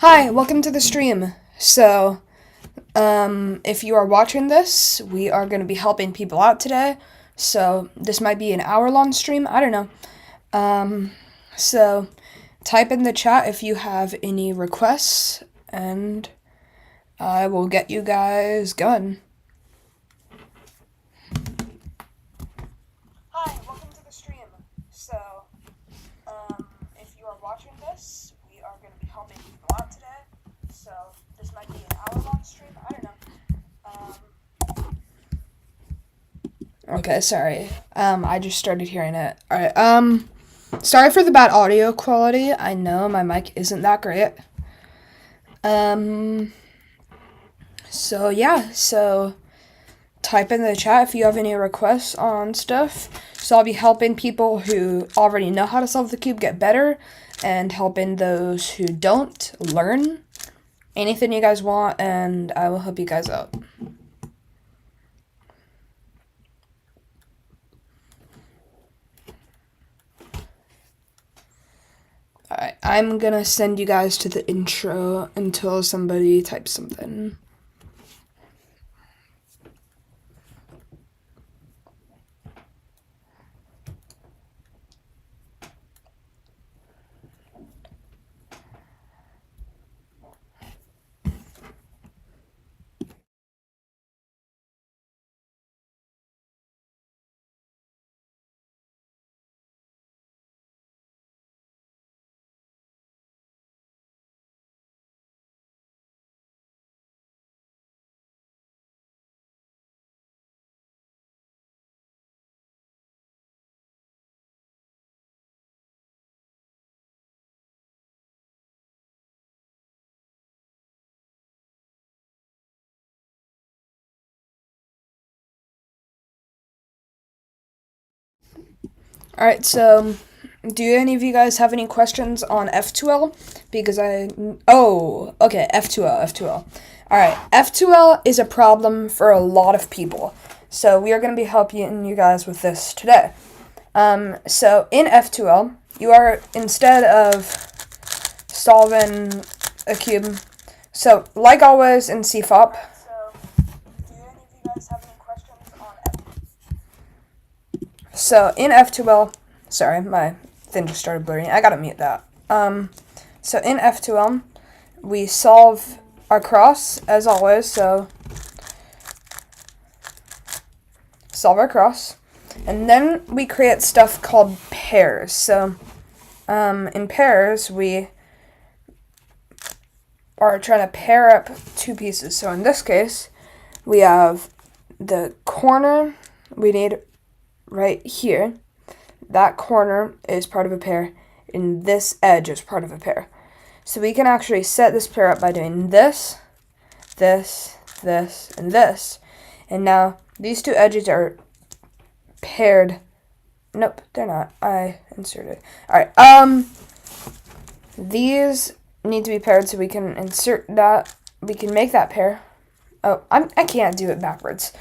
Hi, welcome to the stream. If you are watching this, we are going to be helping people out today. So, this might be an hour-long stream. I don't know. Um, so, type in the chat if you have any requests, and I will get you guys going. Hi, welcome to the stream. If you are watching this, we are going to be helping people out today. So, this might be an hour-long stream. I don't know. Okay, sorry. I just started hearing it. Alright, sorry for the bad audio quality. I know my mic isn't that great. Um, so type in the chat if you have any requests on stuff. So I'll be helping people who already know how to solve the cube get better, and helping those who don't learn anything you guys want, and I will help you guys out. Alright, I'm gonna send you guys to the intro until somebody types something. Alright, so do any of you guys have any questions on F2L? Because okay, F2L. Alright, F2L is a problem for a lot of people. So we are going to be helping you guys with this today. So in F2L, you are, instead of solving a cube, so like always in CFOP, so in F2L, sorry, my thing just started blurring. I gotta mute that. So in F2L, we solve our cross as always. So solve our cross, and then we create stuff called pairs. So in pairs, we are trying to pair up two pieces. So in this case, we have the corner we need right here. That corner is part of a pair, and this edge is part of a pair. So we can actually set this pair up by doing this, this, this, and this. And now these two edges are paired. Nope, they're not. I inserted. Alright, these need to be paired, so we can insert that. We can make that pair. Oh, I can't do it backwards.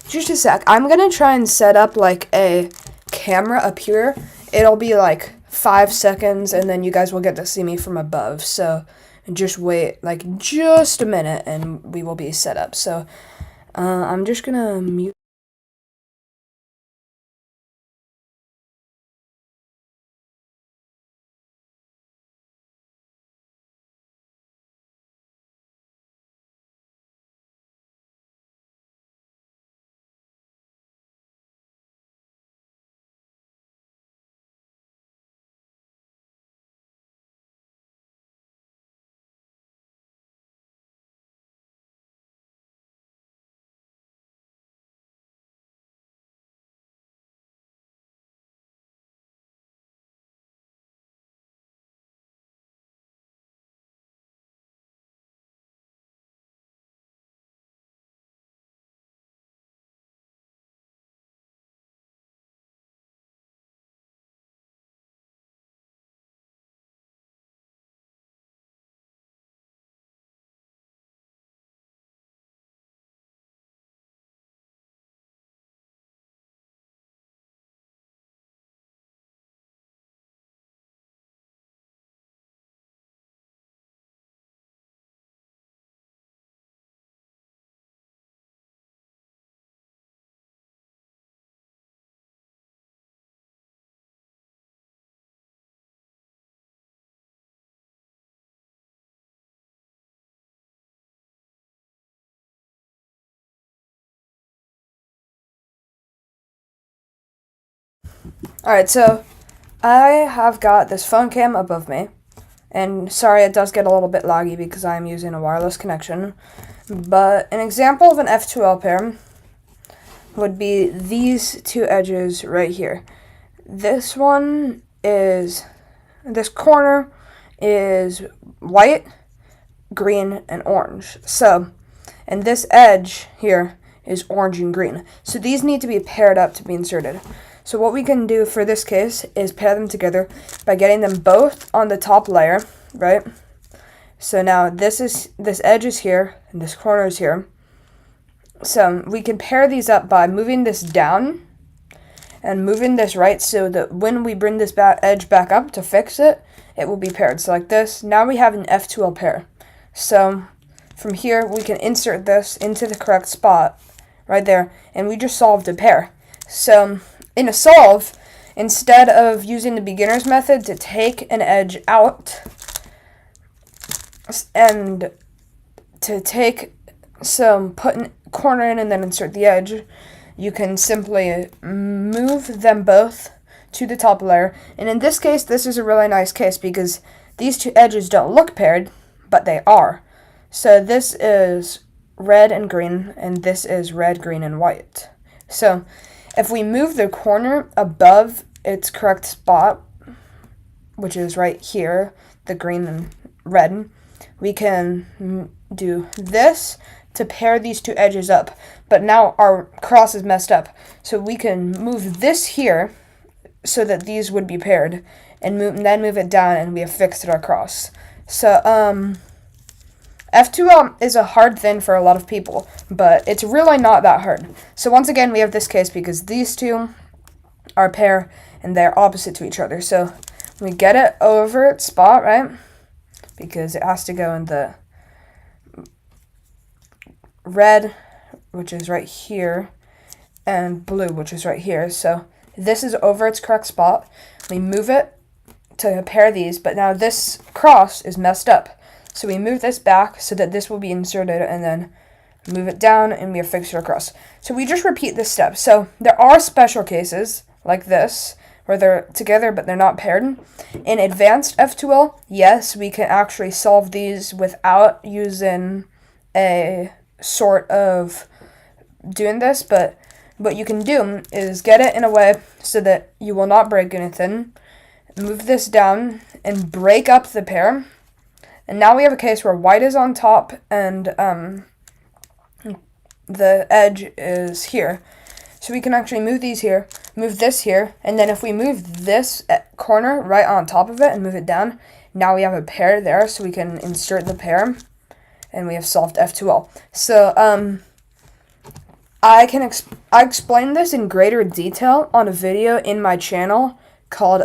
Just a sec. I'm gonna try and set up like a camera up here. It'll be like 5 seconds, and then you guys will get to see me from above. So just wait like just a minute, and we will be set up. So I'm just gonna mute. Alright, so I have got this phone cam above me. And sorry, it does get a little bit laggy because I'm using a wireless connection. But an example of an F2L pair would be these two edges right here. This corner is white, green, and orange. So, and this edge here is orange and green. So these need to be paired up to be inserted. So what we can do for this case is pair them together by getting them both on the top layer, right? So now this edge is here and this corner is here. So we can pair these up by moving this down and moving this right so that when we bring this edge back up to fix it, it will be paired. So like this, now we have an F2L pair. So from here, we can insert this into the correct spot right there, and we just solved a pair. So in a solve, instead of using the beginner's method to take an edge out and to put a corner in and then insert the edge, you can simply move them both to the top layer. And in this case, this is a really nice case because these two edges don't look paired, but they are. So this is red and green, and this is red, green, and white. So if we move the corner above its correct spot, which is right here, the green and red, we can do this to pair these two edges up. But now our cross is messed up. So we can move this here so that these would be paired, and then move it down, and we have fixed our cross. So F2L is a hard thing for a lot of people, but it's really not that hard. So once again, we have this case because these two are a pair and they're opposite to each other. So we get it over its spot, right? Because it has to go in the red, which is right here, and blue, which is right here. So this is over its correct spot. We move it to pair these, but now this cross is messed up. So we move this back so that this will be inserted, and then move it down, and we have fixed our cross. So we just repeat this step. So there are special cases like this where they're together but they're not paired. In advanced F2L, yes, we can actually solve these without using a sort of doing this, but what you can do is get it in a way so that you will not break anything, move this down, and break up the pair. And now we have a case where white is on top and the edge is here. So we can actually move these here, move this here, and then if we move this corner right on top of it and move it down, now we have a pair there, so we can insert the pair, and we have solved F2L. So I explained this in greater detail on a video in my channel called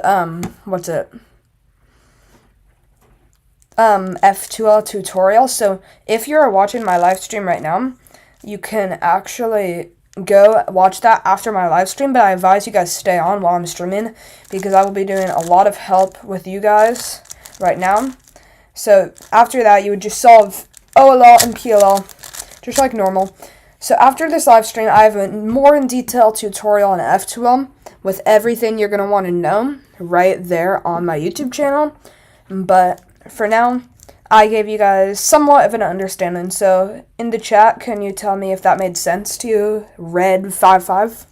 F2L tutorial. So if you're watching my live stream right now, you can actually go watch that after my live stream, but I advise you guys stay on while I'm streaming because I will be doing a lot of help with you guys right now. So after that, you would just solve OLL and PLL just like normal. So after this live stream, I have a more in detail tutorial on F2L with everything you're going to want to know right there on my YouTube channel. But for now, I gave you guys somewhat of an understanding. So in the chat, can you tell me if that made sense to you? Red55?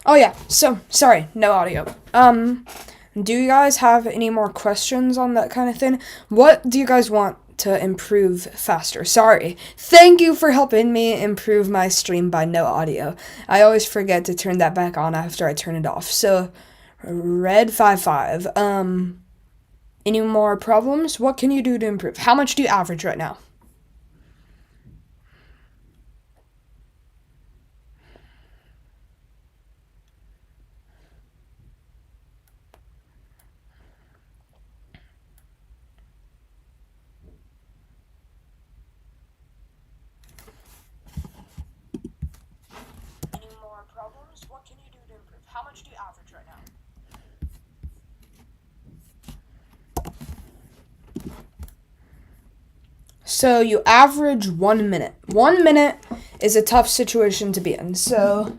Oh yeah, so sorry, no audio. Do you guys have any more questions on that kind of thing? What do you guys want to improve faster? Sorry. Thank you for helping me improve my stream by no audio. I always forget to turn that back on after I turn it off. So Red55, any more problems? What can you do to improve? How much do you average right now? Any more problems? What can you do to improve? How much do you average right now? So you average 1 minute. 1 minute is a tough situation to be in. So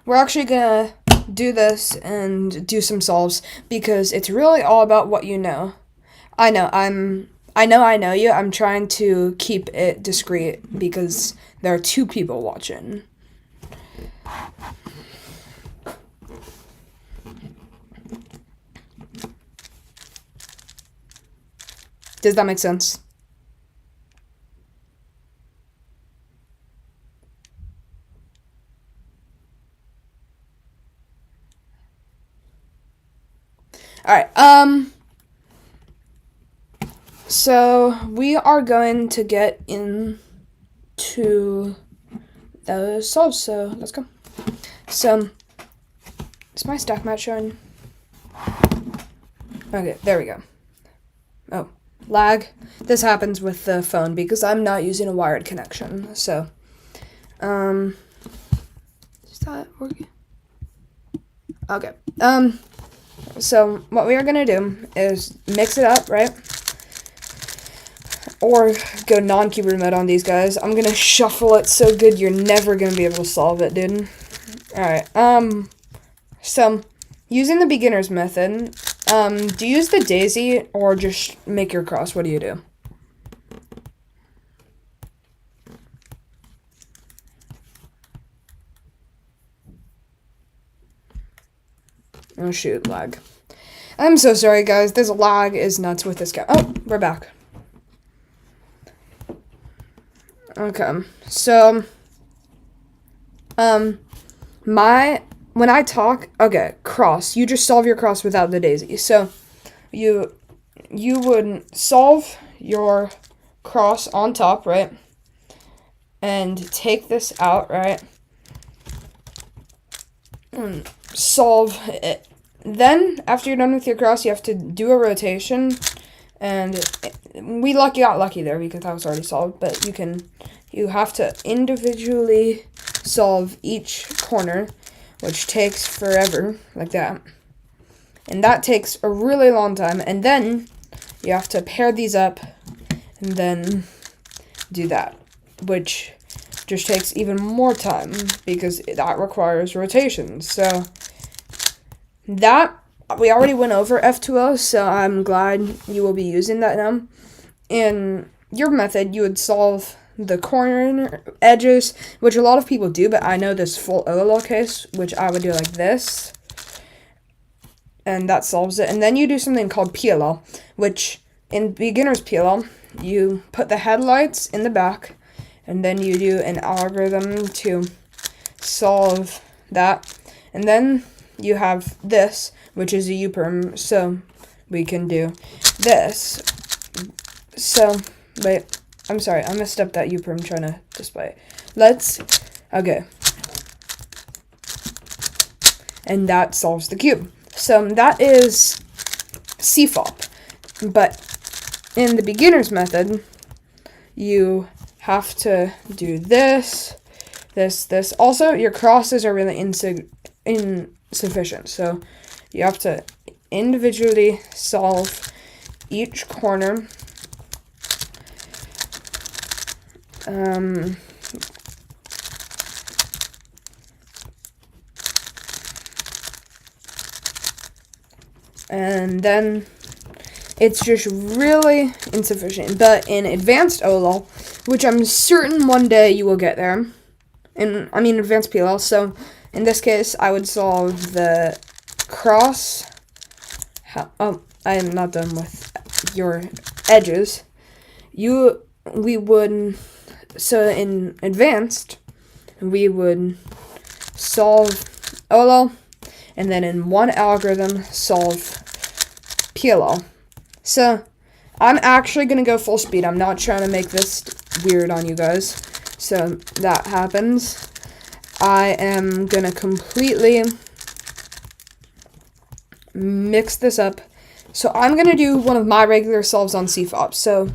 we're actually gonna do this and do some solves because it's really all about what you know. I know you. I'm trying to keep it discreet because there are 2 people watching. Does that make sense? Alright, so we are going to get into those solves, so let's go. So, is my stack mat showing? Okay, there we go. Oh, lag. This happens with the phone because I'm not using a wired connection, so, is that working? Okay, so what we are gonna do is mix it up, right? Or go non-keyboard mode on these guys. I'm gonna shuffle it so good you're never gonna be able to solve it, dude. Alright, so using the beginner's method, do you use the daisy or just make your cross? What do you do? Oh shoot, lag. I'm so sorry, guys. This lag is nuts with this guy. Oh, we're back. Okay, so, when I talk, okay, cross, you just solve your cross without the daisy. So, you would solve your cross on top, right? And take this out, right? And solve it. Then, after you're done with your cross, you have to do a rotation. And we got lucky there because that was already solved. But you have to individually solve each corner, which takes forever, like that. And that takes a really long time. And then you have to pair these up and then do that, which just takes even more time because that requires rotations. So that, we already went over F2O, so I'm glad you will be using that now. In your method, you would solve the corner edges, which a lot of people do, but I know this full OLL case, which I would do like this. And that solves it. And then you do something called PLL, which in beginner's PLL, you put the headlights in the back, and then you do an algorithm to solve that. And then you have this, which is a U-perm, so we can do this. So, wait, I'm sorry, I messed up that U-perm trying to display it. Okay. And that solves the cube. So that is CFOP. But in the beginner's method, you have to do this, this. Also, your crosses are really insufficient. So you have to individually solve each corner. And then it's just really insufficient. But in advanced OLL, which I'm certain one day you will get there, advanced PLL, so in this case, I would solve the cross. I am not done with your edges. So in advanced, we would solve OLL, and then in one algorithm, solve PLL. So I'm actually going to go full speed. I'm not trying to make this weird on you guys. So that happens. I am going to completely mix this up. So I'm going to do one of my regular solves on CFOP. So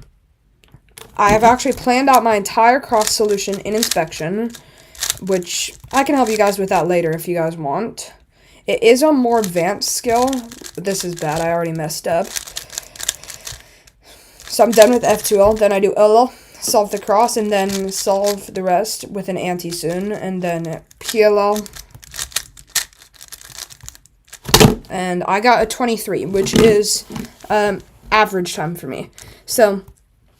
I have actually planned out my entire cross solution in inspection, which I can help you guys with that later if you guys want. It is a more advanced skill. This is bad. I already messed up. So I'm done with F2L. Then I do OLL, solve the cross, and then solve the rest with an anti-soon, and then PLL. And I got a 23, which is average time for me. So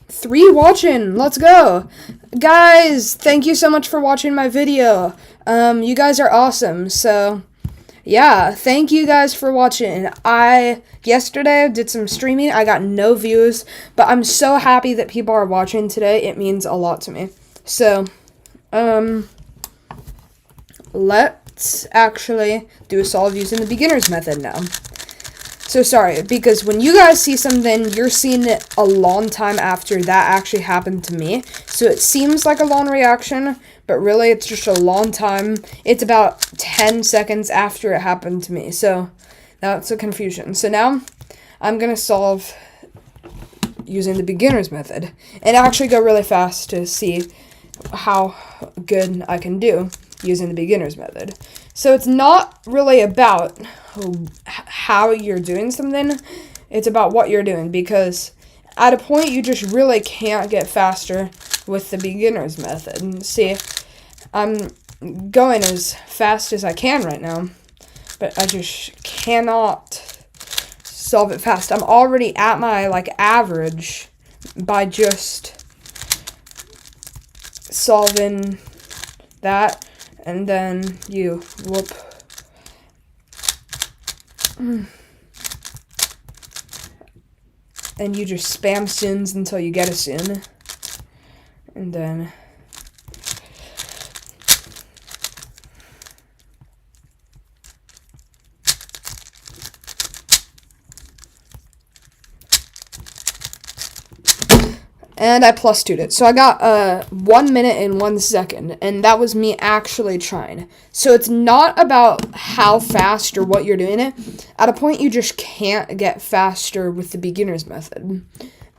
3 watching. Let's go. Guys, thank you so much for watching my video. You guys are awesome. So yeah, thank you guys for watching. Yesterday did some streaming. I got no views, but I'm so happy that people are watching today. It means a lot to me. So, let's actually do a solve using the beginner's method now. So sorry, because when you guys see something, you're seeing it a long time after that actually happened to me. So it seems like a long reaction, but really it's just a long time. It's about 10 seconds after it happened to me. So that's a confusion. So now I'm going to solve using the beginner's method and actually go really fast to see how good I can do using the beginner's method. So it's not really about how you're doing something, it's about what you're doing, because at a point you just really can't get faster with the beginner's method. See, I'm going as fast as I can right now, but I just cannot solve it fast. I'm already at my average by just solving that. And then you whoop. And you just spam soons until you get a soon. And then and I plus 2'd it. So I got 1 minute and 1 second, and that was me actually trying. So it's not about how fast or what you're doing it. At a point, you just can't get faster with the beginner's method.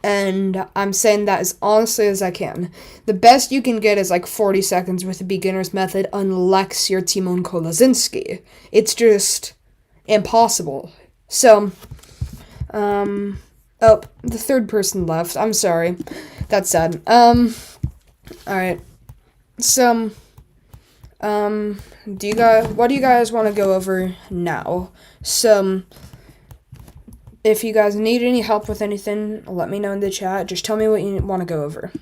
And I'm saying that as honestly as I can. The best you can get is 40 seconds with the beginner's method unless you're Timon Kolaczynski. It's just impossible. So, oh, the third person left. I'm sorry. That's sad. Alright. So, what do you guys want to go over now? So, if you guys need any help with anything, let me know in the chat. Just tell me what you want to go over.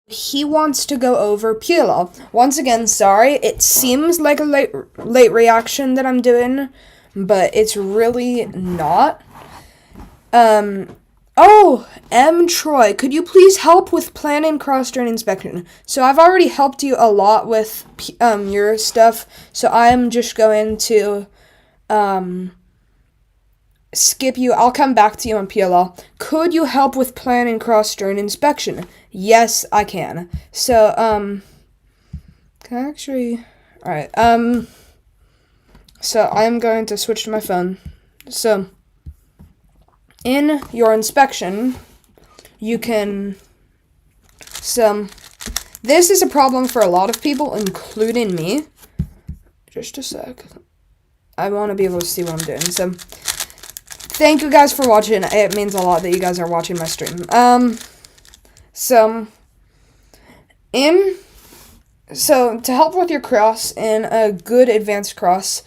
He wants to go over PLL. Once again, sorry, it seems like a late reaction that I'm doing, but it's really not. Oh, M. Troy, could you please help with planning cross-drain inspection? So I've already helped you a lot with your stuff, so I'm just going to skip you. I'll come back to you on PLL. Could you help with planning cross-drain inspection? Yes, I can. So, can I actually... Alright, So I'm going to switch to my phone. So in your inspection, you can, this is a problem for a lot of people, including me. Just a sec. I want to be able to see what I'm doing. So thank you guys for watching. It means a lot that you guys are watching my stream. So to help with your cross in a good advanced cross,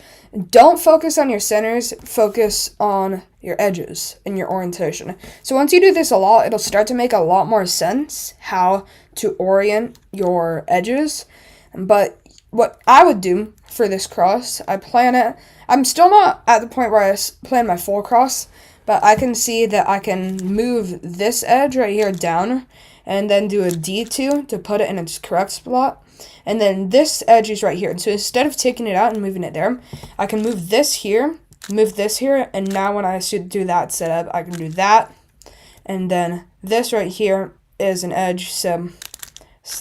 don't focus on your centers, focus on your edges and your orientation. So once you do this a lot, it'll start to make a lot more sense how to orient your edges. But what I would do for this cross, I plan it. I'm still not at the point where I plan my full cross, but I can see that I can move this edge right here down and then do a D2 to put it in its correct spot. And then this edge is right here. And so instead of taking it out and moving it there, I can move this here, and now when I should do that setup, I can do that. And then this right here is an edge, so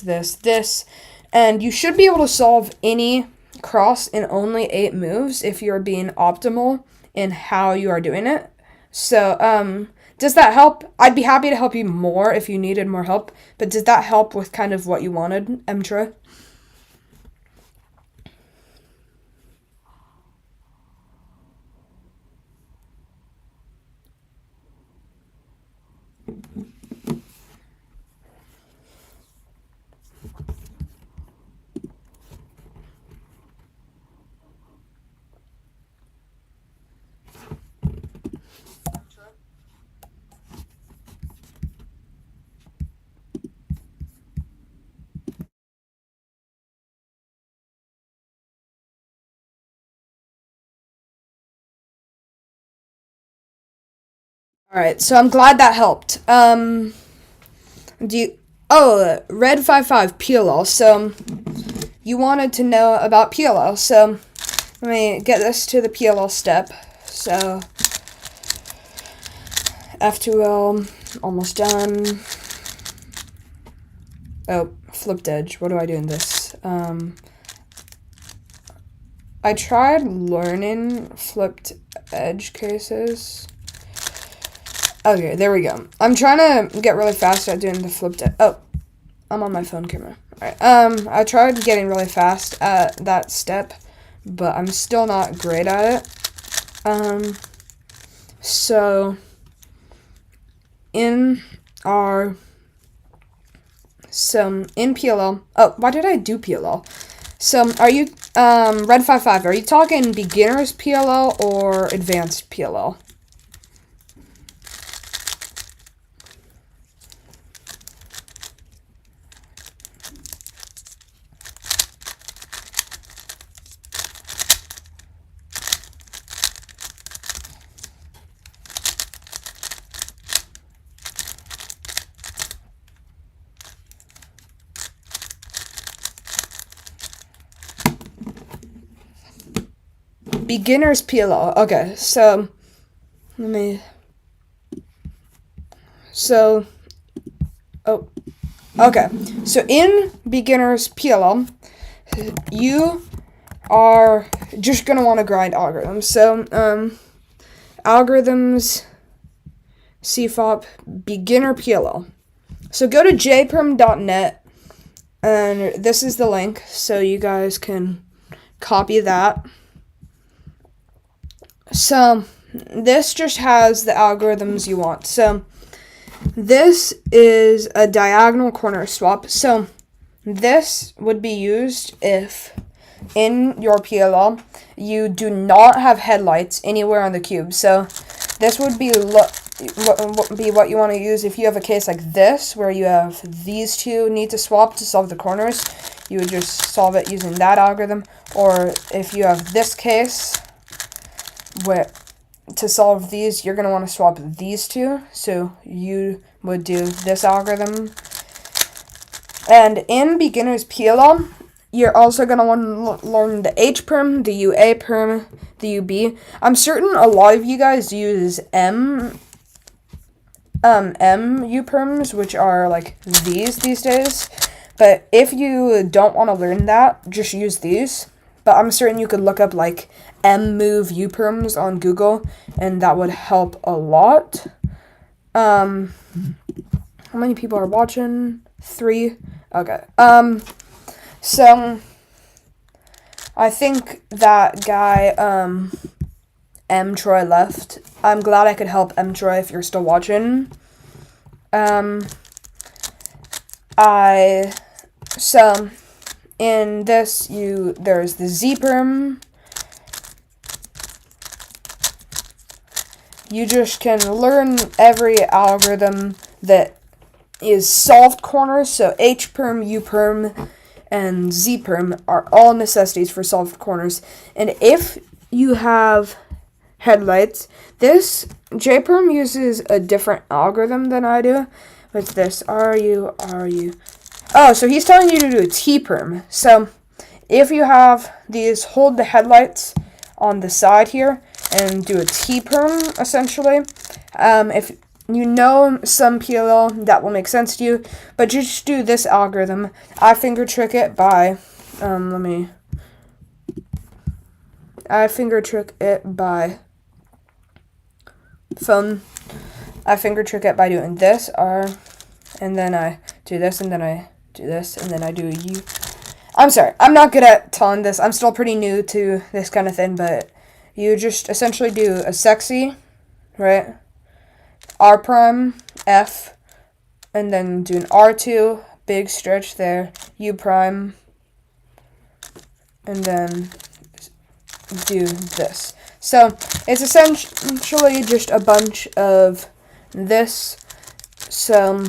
this. And you should be able to solve any cross in only 8 moves if you're being optimal in how you are doing it. So, does that help? I'd be happy to help you more if you needed more help, but did that help with kind of what you wanted, Emtra? Alright, so I'm glad that helped. Red 55 PLL. So you wanted to know about PLL. So let me get this to the PLL step. So F2L, almost done. Oh, flipped edge. What do I do in this? I tried learning flipped edge cases. Okay, there we go. I'm trying to get really fast at doing the flipped edge. Oh, I'm on my phone camera. Alright, I tried getting really fast at that step, but I'm still not great at it. So in PLL, oh, why did I do PLL? So are you, Red 55, are you talking beginner's PLL or advanced PLL? Beginner's PLL. Okay, so okay. So in beginner's PLL, you are just gonna want to grind algorithms. So algorithms, CFOP, beginner PLL. So go to jperm.net, and this is the link, so you guys can copy that. So this just has the algorithms you want. So this is a diagonal corner swap. So this would be used if in your PLL you do not have headlights anywhere on the cube. So this would be what you want to use if you have a case like this where you have these two need to swap to solve the corners. You would just solve it using that algorithm. Or if you have this case where to solve these, you're going to want to swap these two. So you would do this algorithm. And in beginner's PLL, you're also going to want to learn the H perm, the UA perm, the UB. I'm certain a lot of you guys use MU perms, which are like these days. But if you don't want to learn that, just use these. but I'm certain you could look up like mmove uperms on Google, and that would help a lot. How many people are watching? 3. Okay. So I think that guy M Troy left. I'm glad I could help M Troy if you're still watching. So in this there's the zperm. You just can learn every algorithm that is solved corners. So hperm, uperm, and zperm are all necessities for solved corners. And if you have headlights, this jperm uses a different algorithm than I do. What's this? RU. Oh, so he's telling you to do a tperm. So if you have these, hold the headlights on the side here and do a tperm, essentially. If you know some PLL, that will make sense to you, but just do this algorithm. I finger trick it by, I finger trick it by phone. I finger trick it by doing this, R, and then I do this, and then I do this, and then I do a U. I'm sorry, I'm not good at telling this. I'm still pretty new to this kind of thing, but you just essentially do a sexy, right? R prime, F, and then do an R2, big stretch there, U prime, and then do this. So it's essentially just a bunch of this, so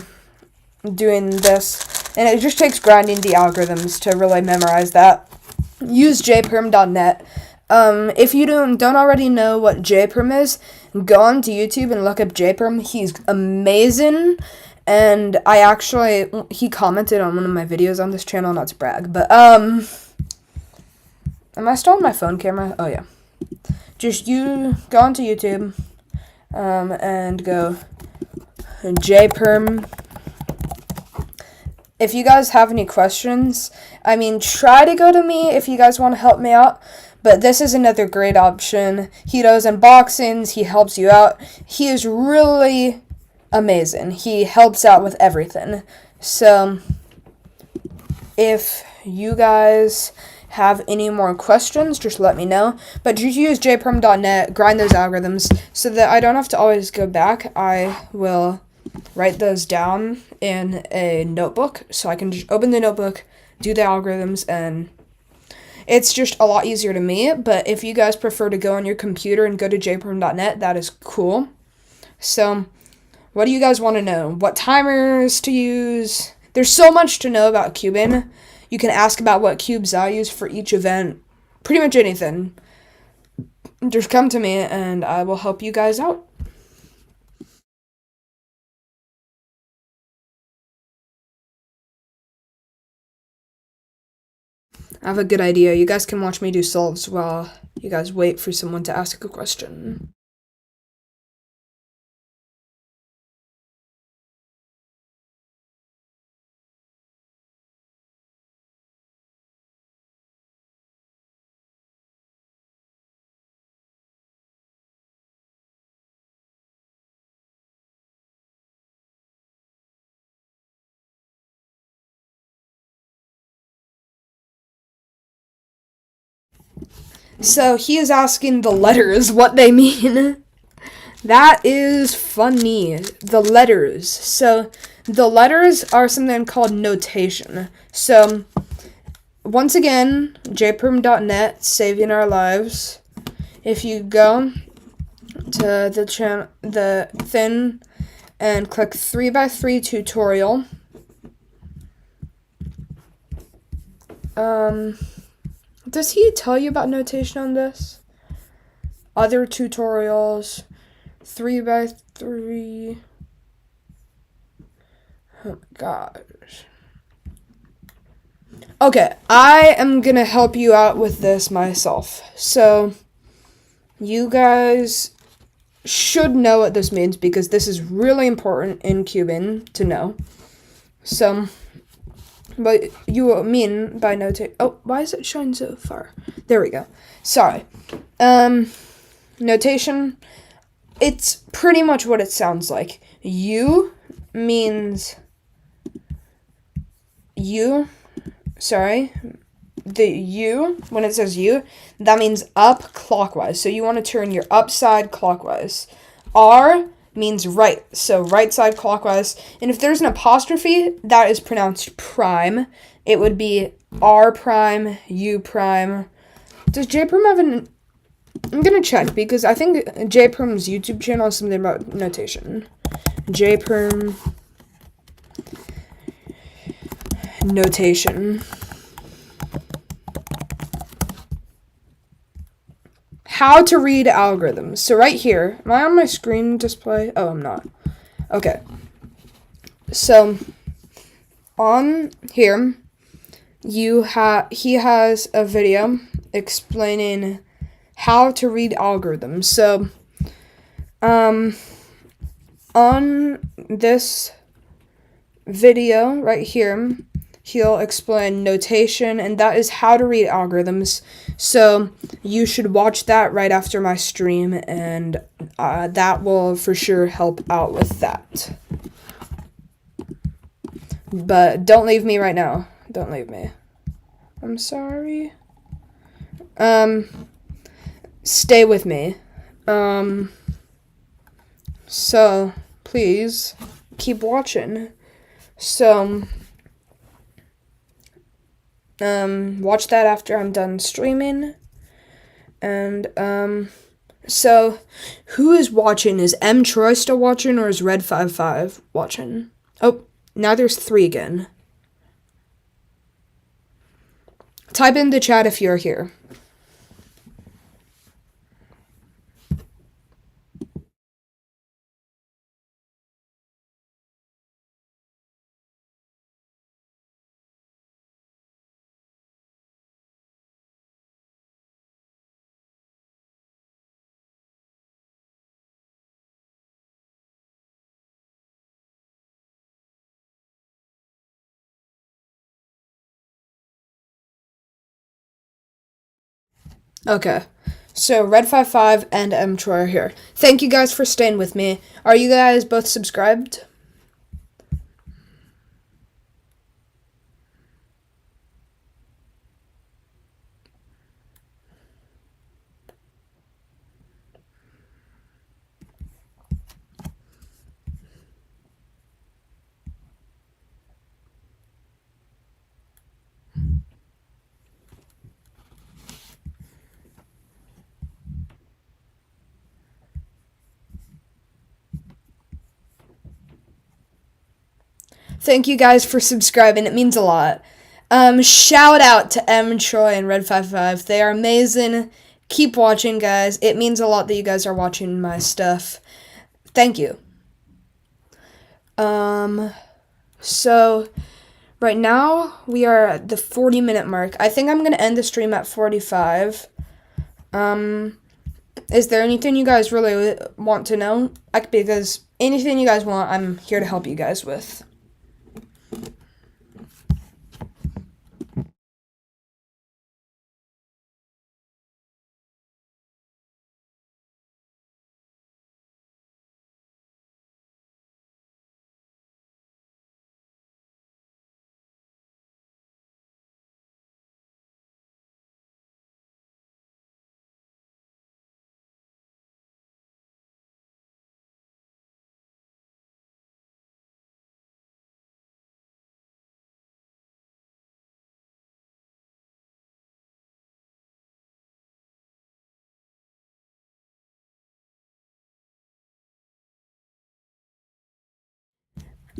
doing this, and it just takes grinding the algorithms to really memorize that. Use jperm.net. If you don't already know what jperm is, go on to YouTube and look up jperm. He's amazing, and he commented on one of my videos on this channel, not to brag, but am I still on my phone camera? Oh yeah. Just you go onto YouTube and go jperm. If you guys have any questions, try to go to me if you guys want to help me out. But this is another great option. He does unboxings. He helps you out. He is really amazing. He helps out with everything. So if you guys have any more questions, just let me know. But just use jperm.net, grind those algorithms, so that I don't have to always go back. I will write those down in a notebook, so I can just open the notebook, do the algorithms, and it's just a lot easier to me. But if you guys prefer to go on your computer and go to jperm.net, that is cool. So what do you guys want to know? What timers to use? There's so much to know about cubing. You can ask about what cubes I use for each event. Pretty much anything. Just come to me and I will help you guys out. I have a good idea. You guys can watch me do solves while you guys wait for someone to ask a question. So he is asking the letters what they mean. That is funny. The letters. So the letters are something called notation. So once again, jperm.net, saving our lives. If you go to the thing and click 3x3 tutorial. Does he tell you about notation on this? Other tutorials, 3x3. Oh my gosh. Okay, I am gonna help you out with this myself. So, you guys should know what this means because this is really important in cubing to know. So, what you mean by notation. Oh, why is it showing so far? There we go. Sorry. Notation, it's pretty much what it sounds like. U means U, sorry, the U, when it says U, that means up clockwise. So you want to turn your up side clockwise. R means right, so right side clockwise. And if there's an apostrophe, that is pronounced prime. It would be R prime, U prime. Does JPerm have an... I'm going to check, because I think JPerm's YouTube channel has something about notation. JPerm notation. How to read algorithms. So right here, am I on my screen display? Oh, I'm not. Okay. So on here, he has a video explaining how to read algorithms. So on this video right here, he'll explain notation, and that is how to read algorithms. So you should watch that right after my stream, and that will for sure help out with that. But don't leave me right now. Don't leave me. I'm sorry. Stay with me. So please keep watching. So watch that after I'm done streaming. And so who is watching? Is M Troy still watching, or is Red55 watching? Oh, now there's 3 again. Type in the chat if you're here. Okay, so Red55 and M Troy are here. Thank you guys for staying with me. Are you guys both subscribed? Thank you guys for subscribing. It means a lot. Shout out to M Troy and Red55. They are amazing. Keep watching, guys. It means a lot that you guys are watching my stuff. Thank you. So right now we are at the 40-minute mark. I think I'm going to end the stream at 45. Is there anything you guys really want to know? Because anything you guys want, I'm here to help you guys with.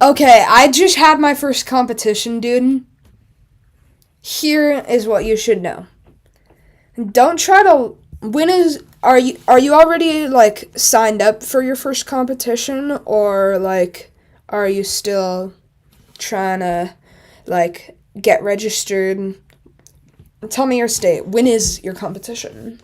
Okay, I just had my first competition, dude. Here is what you should know. Don't try to are you already like signed up for your first competition, or like are you still trying to like get registered? Tell me your state. When is your competition?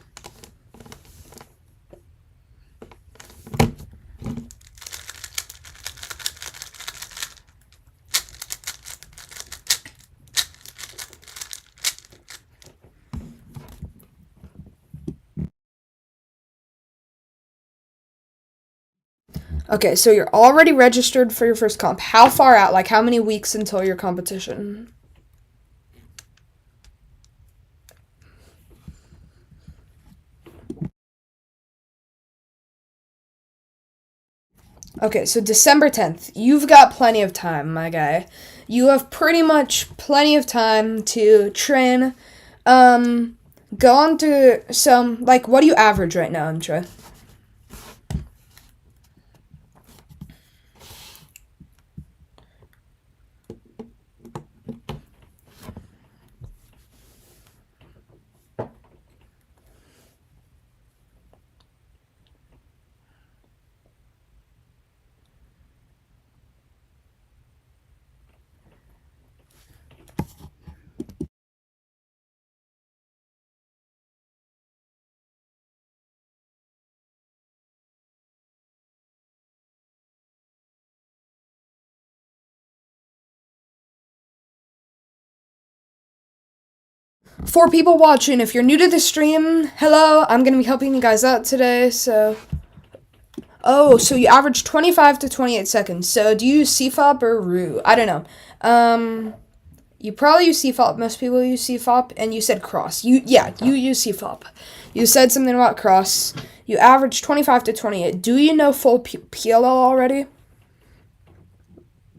Okay, so you're already registered for your first comp. How far out? Like, how many weeks until your competition? Okay, so December 10th. You've got plenty of time, my guy. You have pretty much plenty of time to train. Go on to some, like, what do you average right now, Intra? 4 people watching. If you're new to the stream, hello. I'm gonna be helping you guys out today. So you average 25 to 28 seconds. So do you use CFOP or RU? I don't know. You probably use CFOP. Most people use CFOP, and you said cross. You use CFOP. You said something about cross. You average 25 to 28. Do you know full PLL already?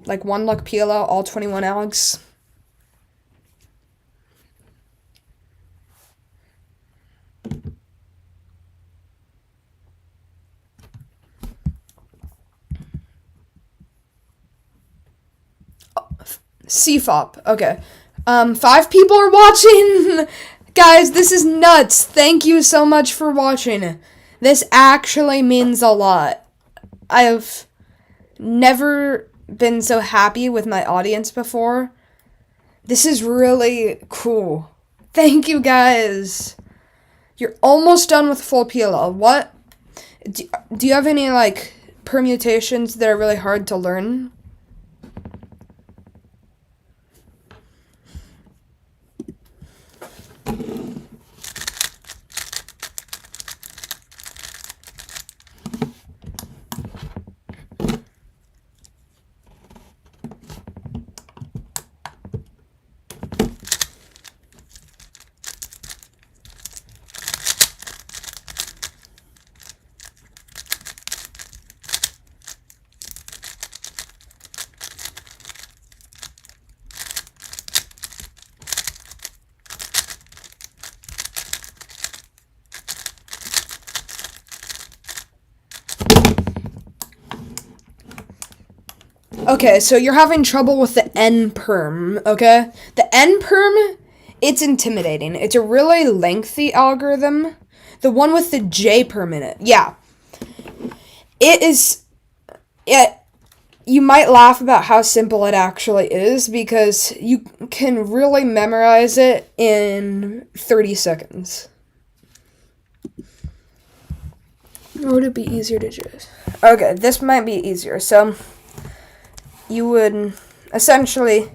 Like 1 luck PLL, all 21 Alex? CFOP. Okay. 5 people are watching. Guys, this is nuts. Thank you so much for watching. This actually means a lot. I have never been so happy with my audience before. This is really cool. Thank you, guys. You're almost done with full PLL. What? Do you have any, like, permutations that are really hard to learn? Okay, so you're having trouble with the N perm, okay? The N perm, it's intimidating. It's a really lengthy algorithm. The one with the J perm in it, yeah. It is, you might laugh about how simple it actually is because you can really memorize it in 30 seconds. Or would it be easier to just... Okay, this might be easier. So you would essentially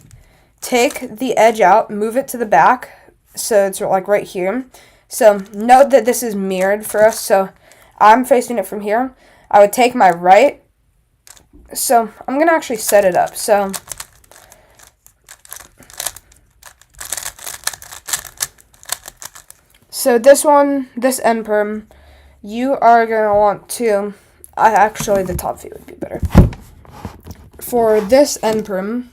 take the edge out, move it to the back, so it's like right here. So note that this is mirrored for us, so I'm facing it from here. I would take my right, so I'm going to actually set it up. So this one, this N perm, you are going to want to, actually the top view would be better. For this N perm,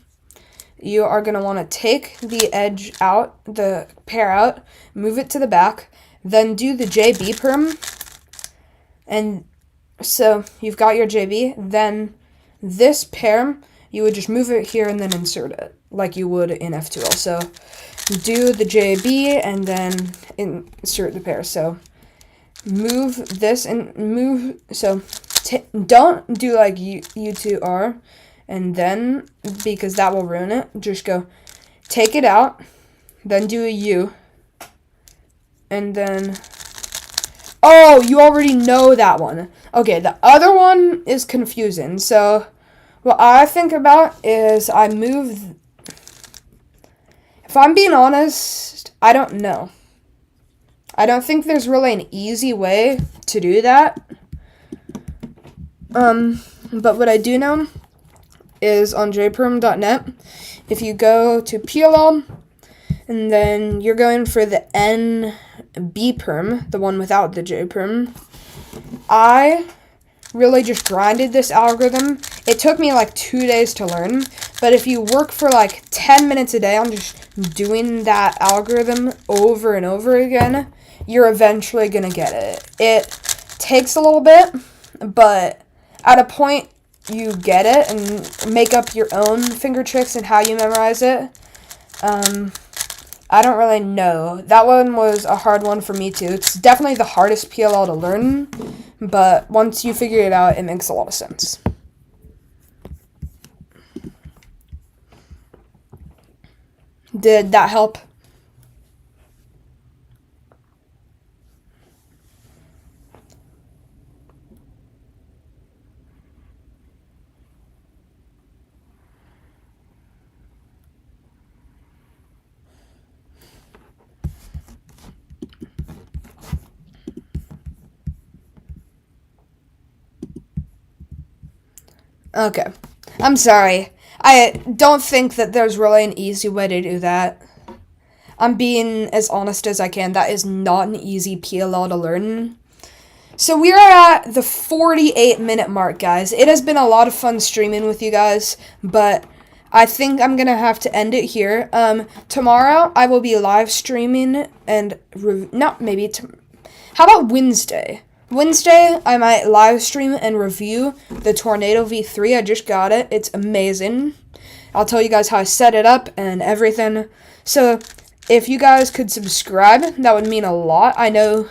you are going to want to take the edge out, the pair out, move it to the back, then do the JB perm, and so you've got your JB, then this pair, you would just move it here and then insert it, like you would in F2L. So do the JB and then insert the pair. So move this and move, so don't do like U2R, and then, because that will ruin it, just go take it out, then do a U, and then... Oh, you already know that one. Okay, the other one is confusing. So what I think about is I move... If I'm being honest, I don't know. I don't think there's really an easy way to do that. But what I do know is on jperm.net, if you go to PLL, and then you're going for the NB perm, the one without the J perm, I really just grinded this algorithm. It took me like 2 days to learn, but if you work for like 10 minutes a day on just doing that algorithm over and over again, you're eventually going to get it. It takes a little bit, but at a point you get it and make up your own finger tricks and how you memorize it. I don't really know. That one was a hard one for me too. It's definitely the hardest PLL to learn, but once you figure it out, it makes a lot of sense. Did that help? Okay. I'm sorry. I don't think that there's really an easy way to do that. I'm being as honest as I can. That is not an easy PLL to learn. So we are at the 48-minute mark, guys. It has been a lot of fun streaming with you guys, but I think I'm going to have to end it here. Tomorrow I will be live streaming and how about Wednesday? Wednesday, I might live stream and review the Tornado V3. I just got it. It's amazing. I'll tell you guys how I set it up and everything. So, if you guys could subscribe, that would mean a lot. I know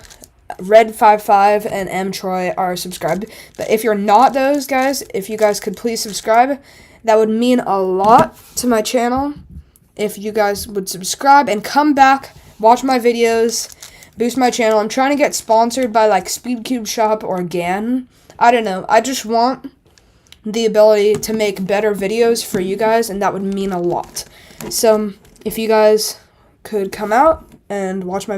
Red55 and mtroy are subscribed, but if you're not those guys, if you guys could please subscribe, that would mean a lot to my channel. If you guys would subscribe and come back, watch my videos, boost my channel. I'm trying to get sponsored by like Speedcube Shop or GAN. I don't know. I just want the ability to make better videos for you guys, and that would mean a lot. So if you guys could come out and watch my